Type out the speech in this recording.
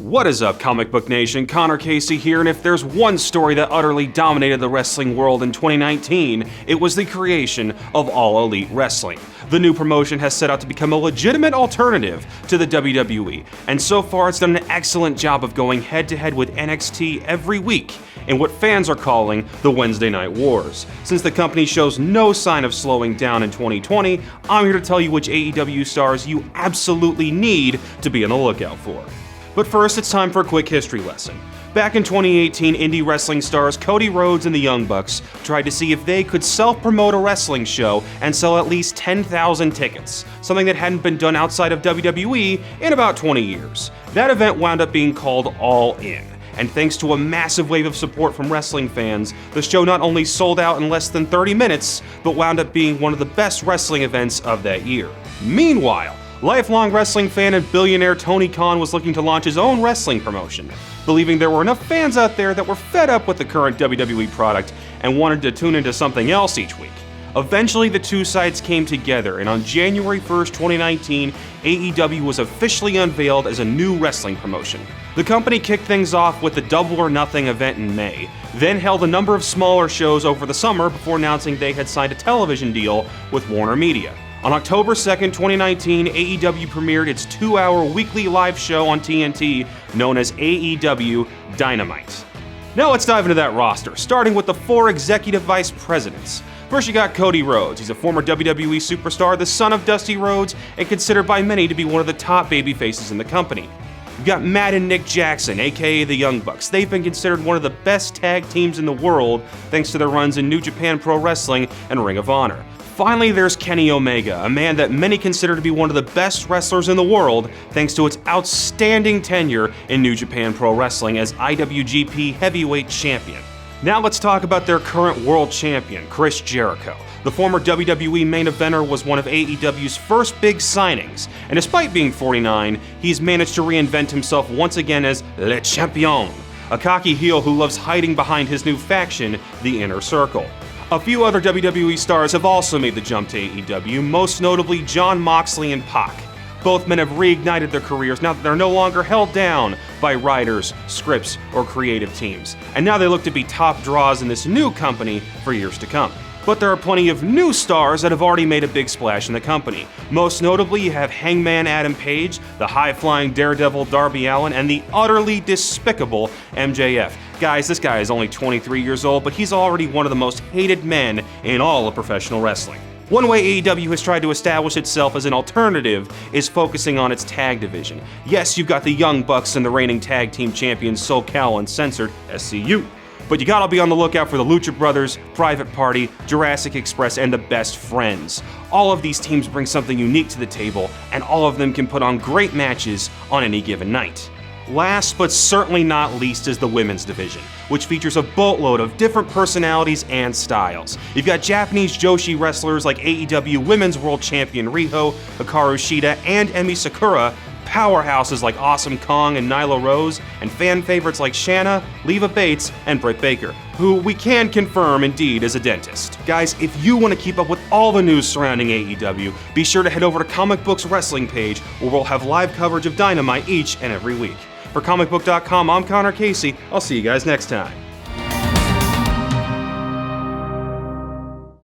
What is up, Comic Book Nation? Connor Casey here, and if there's one story that utterly dominated the wrestling world in 2019, it was the creation of All Elite Wrestling. The new promotion has set out to become a legitimate alternative to the WWE, and so far it's done an excellent job of going head-to-head with NXT every week in what fans are calling the Wednesday Night Wars. Since the company shows no sign of slowing down in 2020, I'm here to tell you which AEW stars you absolutely need to be on the lookout for. But first, it's time for a quick history lesson. Back in 2018, indie wrestling stars Cody Rhodes and the Young Bucks tried to see if they could self-promote a wrestling show and sell at least 10,000 tickets, something that hadn't been done outside of WWE in about 20 years. That event wound up being called All In, and thanks to a massive wave of support from wrestling fans, the show not only sold out in less than 30 minutes, but wound up being one of the best wrestling events of that year. Meanwhile, lifelong wrestling fan and billionaire Tony Khan was looking to launch his own wrestling promotion, believing there were enough fans out there that were fed up with the current WWE product and wanted to tune into something else each week. Eventually, the two sides came together, and on January 1st, 2019, AEW was officially unveiled as a new wrestling promotion. The company kicked things off with the Double or Nothing event in May, then held a number of smaller shows over the summer before announcing they had signed a television deal with Warner Media. On October 2nd, 2019, AEW premiered its 2-hour weekly live show on TNT known as AEW Dynamite. Now let's dive into that roster, starting with the 4 executive vice presidents. First, you got Cody Rhodes. He's a former WWE superstar, the son of Dusty Rhodes, and considered by many to be one of the top babyfaces in the company. You got Matt and Nick Jackson, aka the Young Bucks. They've been considered one of the best tag teams in the world thanks to their runs in New Japan Pro Wrestling and Ring of Honor. Finally, there's Kenny Omega, a man that many consider to be one of the best wrestlers in the world thanks to its outstanding tenure in New Japan Pro Wrestling as IWGP Heavyweight Champion. Now let's talk about their current world champion, Chris Jericho. The former WWE main eventer was one of AEW's first big signings, and despite being 49, he's managed to reinvent himself once again as Le Champion, a cocky heel who loves hiding behind his new faction, the Inner Circle. A few other WWE stars have also made the jump to AEW, most notably Jon Moxley and Pac. Both men have reignited their careers now that they're no longer held down by writers, scripts, or creative teams, and now they look to be top draws in this new company for years to come. But there are plenty of new stars that have already made a big splash in the company. Most notably, you have Hangman Adam Page, the high-flying Daredevil Darby Allin, and the utterly despicable MJF. Guys, this guy is only 23 years old, but he's already one of the most hated men in all of professional wrestling. One way AEW has tried to establish itself as an alternative is focusing on its tag division. Yes, you've got the Young Bucks and the reigning tag team champions SoCal Uncensored, SCU. But you gotta be on the lookout for the Lucha Brothers, Private Party, Jurassic Express, and the Best Friends. All of these teams bring something unique to the table, and all of them can put on great matches on any given night. Last but certainly not least is the women's division, which features a boatload of different personalities and styles. You've got Japanese Joshi wrestlers like AEW Women's World Champion Riho, Hikaru Shida, and Emi Sakura, powerhouses like Awesome Kong and Nyla Rose, and fan favorites like Shanna, Leva Bates, and Britt Baker, who we can confirm indeed is a dentist. Guys, if you want to keep up with all the news surrounding AEW, be sure to head over to Comic Book's wrestling page, where we'll have live coverage of Dynamite each and every week. For Comicbook.com, I'm Connor Casey. I'll see you guys next time.